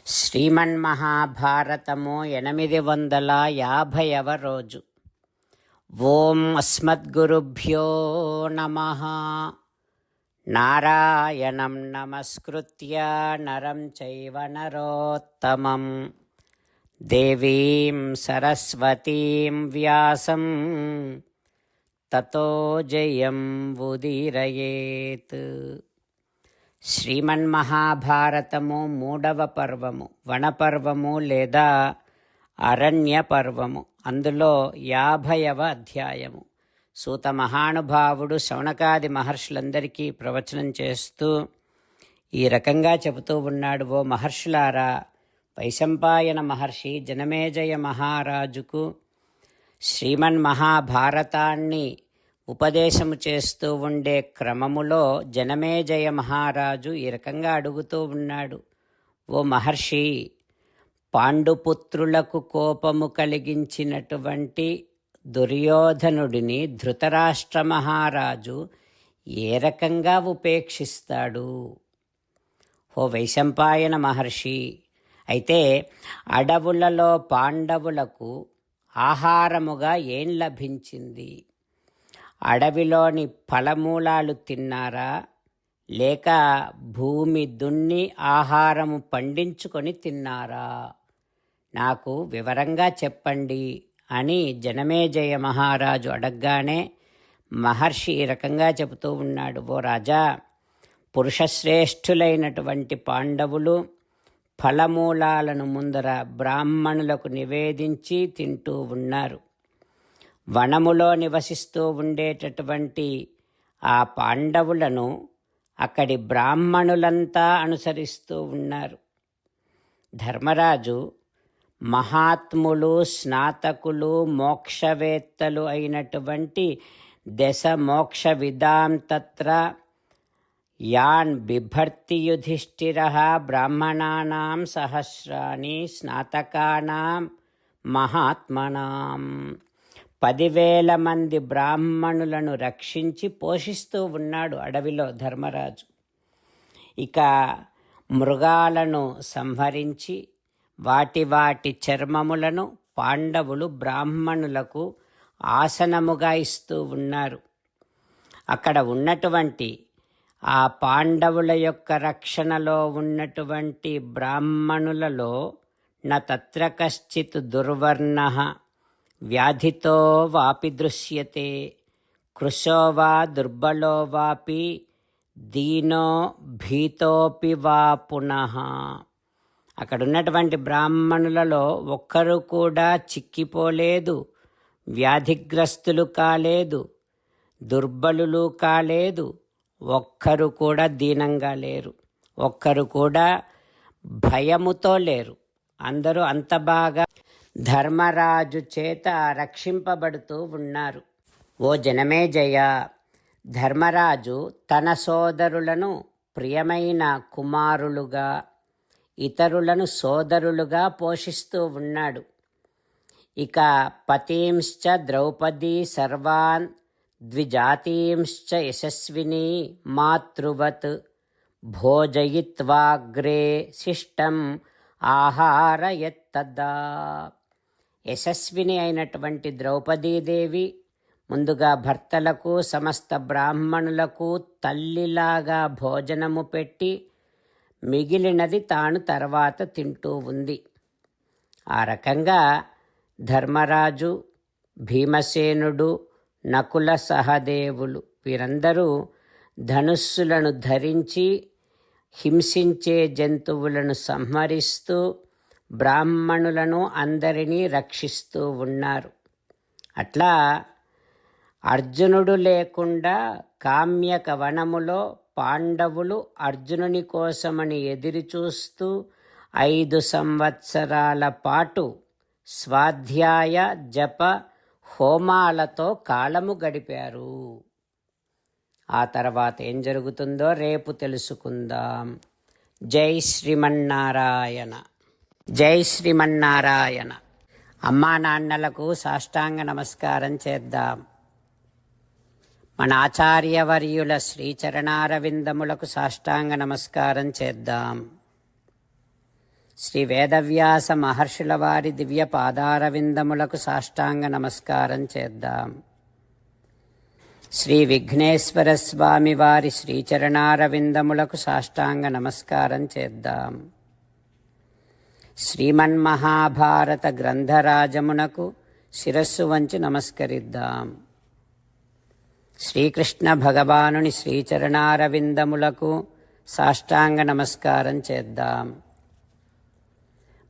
శ్రీమన్మహాభారతము 850వ రోజు. ఓం అస్మద్గురుభ్యో నమః. నారాయణం నమస్కృత్య నరం చైవ నరోత్తమం దేవీం సరస్వతీం వ్యాసం తతో జయం ఉదీరయేత్. శ్రీమన్మహాభారతము 3వ పర్వము, వనపర్వము లేదా అరణ్య పర్వము. అందులో 50వ అధ్యాయము. సూత మహానుభావుడు శౌనకాది మహర్షులందరికీ ప్రవచనం చేస్తూ ఈ రకంగా చెబుతూ ఉన్నాడు. ఓ మహర్షులారా, వైశంపాయన మహర్షి జనమేజయ మహారాజుకు శ్రీమన్మహాభారతాన్ని ఉపదేశము చేస్తూ ఉండే క్రమములో జనమేజయ మహారాజు ఈ రకంగా అడుగుతూ ఉన్నాడు. ఓ మహర్షి, పాండుపుత్రులకు కోపము కలిగించినటువంటి దుర్యోధనుడిని ధృతరాష్ట్ర మహారాజు ఏ రకంగా ఉపేక్షిస్తాడు? ఓ వైశంపాయన మహర్షి, అయితే అడవులలో పాండవులకు ఆహారముగా ఏం లభించింది? అడవిలోని ఫలమూలాలు తిన్నారా, లేక భూమి దున్ని ఆహారము పండించుకొని తిన్నారా? నాకు వివరంగా చెప్పండి అని జనమేజయ మహారాజు అడగగానే మహర్షి ఈ రకంగా చెబుతూ ఉన్నాడు. ఓ రాజా, పురుషశ్రేష్ఠులైనటువంటి పాండవులు ఫలమూలాలను ముందర బ్రాహ్మణులకు నివేదించి తింటూ ఉన్నారు. వనములో నివసిస్తూ ఉండేటటువంటి ఆ పాండవులను అక్కడి బ్రాహ్మణులంతా అనుసరిస్తూ ఉన్నారు. ధర్మరాజు మహాత్ములు, స్నాతకులు, మోక్షవేత్తలు అయినటువంటి దశ మోక్ష విదాం తత్ర యాన్ బిభర్తి యుధిష్ఠిరః బ్రాహ్మణానాం సహస్రాణి స్నాతకానాం మహాత్మనాం. 10,000 మంది బ్రాహ్మణులను రక్షించి పోషిస్తూ ఉన్నాడు అడవిలో ధర్మరాజు. ఇక మృగాలను సంహరించి వాటి చర్మములను పాండవులు బ్రాహ్మణులకు ఆసనముగా ఇస్తూ ఉన్నారు. అక్కడ ఉన్నటువంటి ఆ పాండవుల యొక్క రక్షణలో ఉన్నటువంటి బ్రాహ్మణులలో న తత్ర కశ్చిత్ దుర్వర్ణః వ్యాధితో వాపి దృశ్యతే కృశో వా దుర్బలో వాపి దీనో భీతోపి వా పునః. అక్కడ ఉన్నటువంటి బ్రాహ్మణులలో ఒక్కరు కూడా చిక్కిపోలేదు, వ్యాధిగ్రస్తులు కాలేదు, దుర్బలులు కాలేదు, ఒక్కరు కూడా దీనంగా లేరు, ఒక్కరు కూడా భయముతో లేరు. అందరూ అంత బాగా ధర్మరాజు చేత రక్షింపబడుతూ ఉన్నారు. ఓ జనమేజయ, ధర్మరాజు తన సోదరులను ప్రియమైన కుమారులుగా, ఇతరులను సోదరులుగా పోషిస్తూ ఉన్నాడు. ఇక పతీంశ్చ ద్రౌపదీ సర్వాన్ ద్విజాతీంశ్చ యశస్విని మాతృవత్ భోజయిత్వాగ్రే శిష్టం ఆహారయత్తదా. యశస్విని అయినటువంటి ద్రౌపదీదేవి ముందుగా భర్తలకు సమస్త బ్రాహ్మణులకు తల్లిలాగా భోజనము పెట్టి మిగిలినది తాను తర్వాత తింటూ ఉంది. ఆ రకంగా ధర్మరాజు, భీమసేనుడు, నకుల సహదేవులు వీరందరూ ధనుస్సులను ధరించి హింసించే జంతువులను సంహరిస్తూ బ్రాహ్మణులను అందరినీ రక్షిస్తూ ఉన్నారు. అట్లా అర్జునుడు లేకుండా కామ్యక వనములో పాండవులు అర్జునుని కోసమని ఎదురుచూస్తూ 5 సంవత్సరాల పాటు స్వాధ్యాయ జప హోమాలతో కాలము గడిపారు. ఆ తర్వాత ఏం జరుగుతుందో రేపు తెలుసుకుందాం. జై శ్రీమన్నారాయణ, జై శ్రీమన్నారాయణ. అమ్మా నాన్నలకు సాష్టాంగ నమస్కారం చేద్దాం. మన ఆచార్యవర్యుల శ్రీచరణారవిందములకు సాష్టాంగ నమస్కారం చేద్దాం. శ్రీ వేదవ్యాస మహర్షుల వారి దివ్య పాదారవిందములకు సాష్టాంగ నమస్కారం చేద్దాం. శ్రీ విఘ్నేశ్వర స్వామి వారి శ్రీచరణారవిందములకు సాష్టాంగ నమస్కారం చేద్దాం. శ్రీమన్మహాభారత గ్రంథరాజమునకు శిరస్సు వంచి నమస్కరిద్దాం. శ్రీకృష్ణ భగవానుని శ్రీచరణారవిందములకు సాష్టాంగ నమస్కారం చేద్దాం.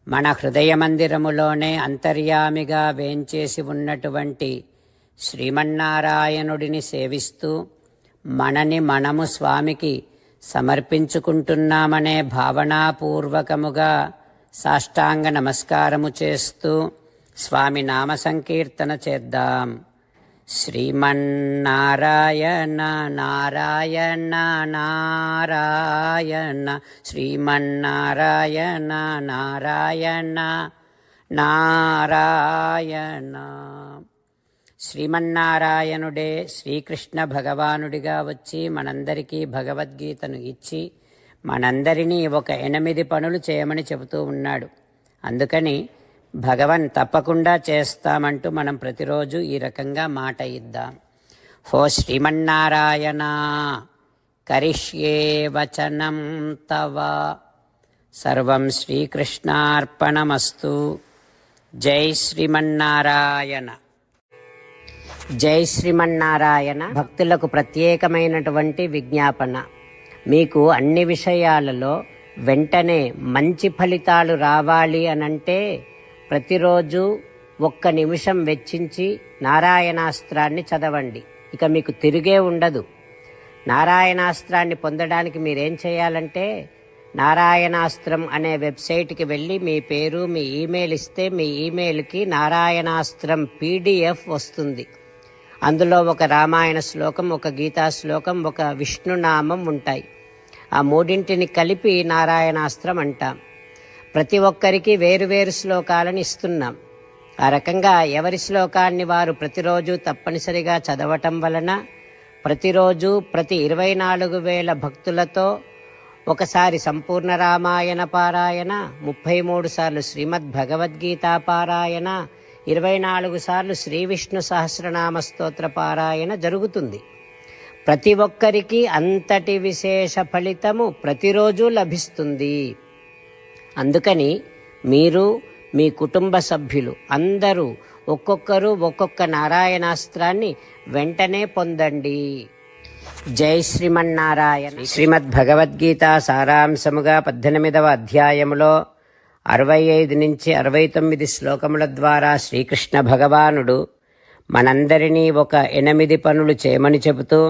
మన హృదయ మందిరములోనే అంతర్యామిగా వేంచేసి ఉన్నటువంటి శ్రీమన్నారాయణుడిని సేవిస్తూ మనని మనము స్వామికి సమర్పించుకుంటున్నామనే భావనాపూర్వకముగా సాష్టాంగ నమస్కారము చేస్తూ స్వామి నామ సంకీర్తన చేద్దాం. శ్రీమన్నారాయణ నారాయణ నారాయణ శ్రీమన్నారాయణ నారాయణ నారాయణ. శ్రీమన్నారాయణుడే శ్రీకృష్ణ భగవానుడిగా వచ్చి మనందరికీ భగవద్గీతను ఇచ్చి మనందరినీ ఒక 8 పనులు చేయమని చెబుతూ ఉన్నాడు. అందుకని భగవన్ తప్పకుండా చేస్తామంటూ మనం ప్రతిరోజు ఈ రకంగా మాట ఇద్దాం. హో శ్రీమన్నారాయణ కరిష్యే వచనం తవ సర్వం శ్రీకృష్ణార్పణమస్తు. జై శ్రీమన్నారాయణ. జై శ్రీమన్నారాయణ. భక్తులకు ప్రత్యేకమైనటువంటి విజ్ఞాపన. మీకు అన్ని విషయాలలో వెంటనే మంచి ఫలితాలు రావాలి అనంటే ప్రతిరోజు 1 నిమిషం వెచ్చించి నారాయణాస్త్రాన్ని చదవండి. ఇక మీకు తిరిగే ఉండదు. నారాయణాస్త్రాన్ని పొందడానికి మీరేం చేయాలంటే నారాయణాస్త్రం అనే వెబ్సైట్కి వెళ్ళి మీ పేరు మీ ఈమెయిల్ ఇస్తే మీ ఈమెయిల్కి నారాయణాస్త్రం PDF వస్తుంది. అందులో ఒక రామాయణ శ్లోకం, ఒక గీతా శ్లోకం, ఒక విష్ణునామం ఉంటాయి. ఆ 3 కలిపి నారాయణాస్త్రం అంటాం. ప్రతి ఒక్కరికి వేరువేరు శ్లోకాలను ఇస్తున్నాం. ఆ రకంగా ఎవరి శ్లోకాన్ని వారు ప్రతిరోజు తప్పనిసరిగా చదవటం వలన ప్రతిరోజు ప్రతి 24,000 భక్తులతో ఒకసారి సంపూర్ణ రామాయణ పారాయణ, 33 సార్లు శ్రీమద్ భగవద్గీత పారాయణ, 24 సార్లు శ్రీ విష్ణు సహస్రనామ స్తోత్ర పారాయణ జరుగుతుంది. ప్రతి ఒక్కరికి అంతటి విశేష ఫలితము ప్రతిరోజు లభిస్తుంది. అందుకని మీరు మీ కుటుంబ సభ్యులు అందరూ ఒక్కొక్కరు ఒక్కొక్క నారాయణాస్త్రాన్ని వెంటనే పొందండి. జై శ్రీమన్నారాయణ. శ్రీమద్ భగవద్గీత సారాంశముగా 18వ అధ్యాయములో 65 నుంచి 69 శ్లోకముల ద్వారా శ్రీకృష్ణ భగవానుడు మనందరినీ ఒక 8 పనులు చేయమని చెబుతూ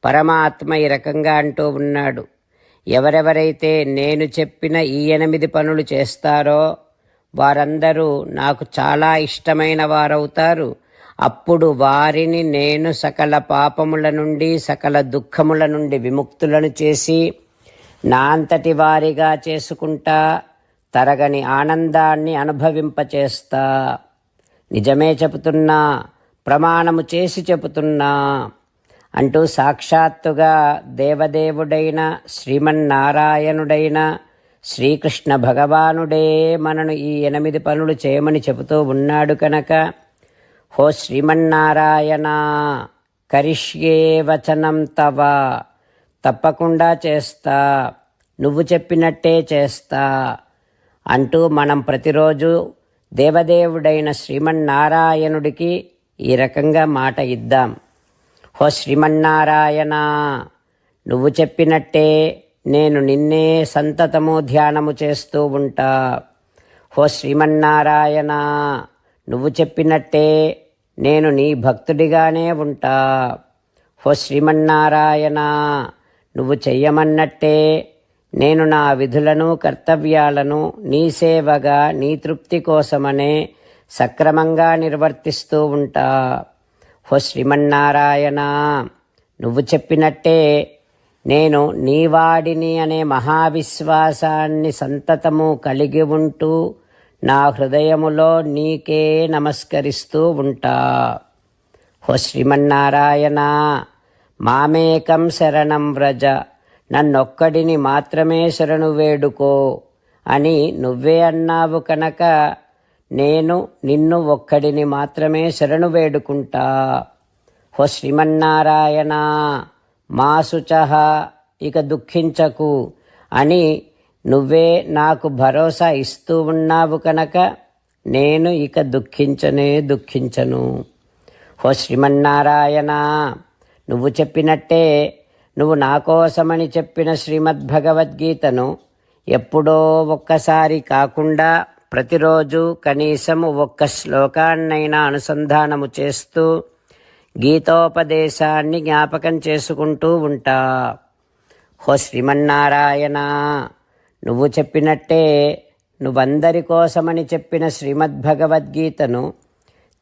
పరమాత్మ ఈ రకంగా అంటూ ఉన్నాడు. ఎవరెవరైతే నేను చెప్పిన ఈ 8 పనులు చేస్తారో వారందరూ నాకు చాలా ఇష్టమైన వారవుతారు. అప్పుడు వారిని నేను సకల పాపముల నుండి సకల దుఃఖముల నుండి విముక్తులను చేసి నా అంతటి వారిగా చేసుకుంటా, తరగని ఆనందాన్ని అనుభవింపచేస్తా. నిజమే చెబుతున్నా, ప్రమాణము చేసి చెబుతున్నా అంటూ సాక్షాత్తుగా దేవదేవుడైన శ్రీమన్నారాయణుడైన శ్రీకృష్ణ భగవానుడే మనను ఈ 8 పనులు చేయమని చెబుతూ ఉన్నాడు కనుక హో శ్రీమన్నారాయణ కరిష్యే వచనం తవ తప్పకుండా చేస్తా, నువ్వు చెప్పినట్టే చేస్తా అంటూ మనం ప్రతిరోజు దేవదేవుడైన శ్రీమన్నారాయణుడికి ఈ రకంగా మాట ఇద్దాం. హో శ్రీమన్నారాయణ నువ్వు చెప్పినట్టే నేను నిన్నే సంతతము ధ్యానము చేస్తూ ఉంటా. హో శ్రీమన్నారాయణ నువ్వు చెప్పినట్టే నేను నీ భక్తుడిగానే ఉంటా. హో శ్రీమన్నారాయణ నువ్వు చెయ్యమన్నట్టే నేను నా విధులను కర్తవ్యాలను నీ సేవగా నీ తృప్తి కోసమనే సక్రమంగా నిర్వర్తిస్తూ ఉంటా. హో శ్రీమన్నారాయణ నువ్వు చెప్పినట్టే నేను నీవాడిని అనే మహావిశ్వాసాన్ని సంతతము కలిగి ఉంటూ నా హృదయములో నీకే నమస్కరిస్తూ ఉంటా. హో శ్రీమన్నారాయణ మామేకం శరణం వ్రజ నన్నొక్కడిని మాత్రమే శరణు వేడుకో అని నువ్వే అన్నావు కనుక నేను నిన్ను ఒక్కడిని మాత్రమే శరణు వేడుకుంటా. హో శ్రీమన్నారాయణ మా శుచః, ఇక దుఃఖించకు అని నువ్వే నాకు భరోసా ఇస్తూ ఉన్నావు కనుక నేను ఇక దుఃఖించను. హో శ్రీమన్నారాయణ, నువ్వు చెప్పినట్టే నువ్వు నా కోసమని చెప్పిన శ్రీమద్భగవద్గీతను ఎప్పుడో ఒక్కసారి కాకుండా ప్రతిరోజు కనీసం ఒక్క శ్లోకాన్నైనా అనుసంధానము చేస్తూ గీతోపదేశాన్ని జ్ఞాపకం చేసుకుంటూ ఉంటా. హో శ్రీమన్నారాయణ, నువ్వు చెప్పినట్టే నువ్వందరి కోసమని చెప్పిన శ్రీమద్భగవద్గీతను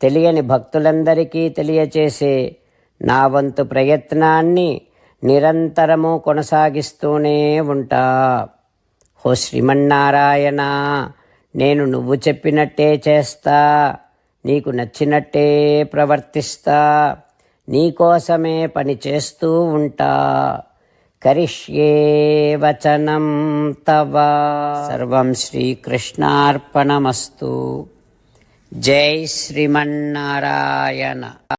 తెలియని భక్తులందరికీ తెలియచేసే నా వంతు ప్రయత్నాన్ని నిరంతరము కొనసాగిస్తూనే ఉంటా. హో శ్రీమన్నారాయణ, నేను నువ్వు చెప్పినట్టే చేస్తా, నీకు నచ్చినట్టే ప్రవర్తిస్తా, నీకోసమే పని చేస్తూ ఉంటా. కరిష్యే వచనం తవ. సర్వం శ్రీకృష్ణార్పణమస్తు. జై శ్రీమన్నారాయణ.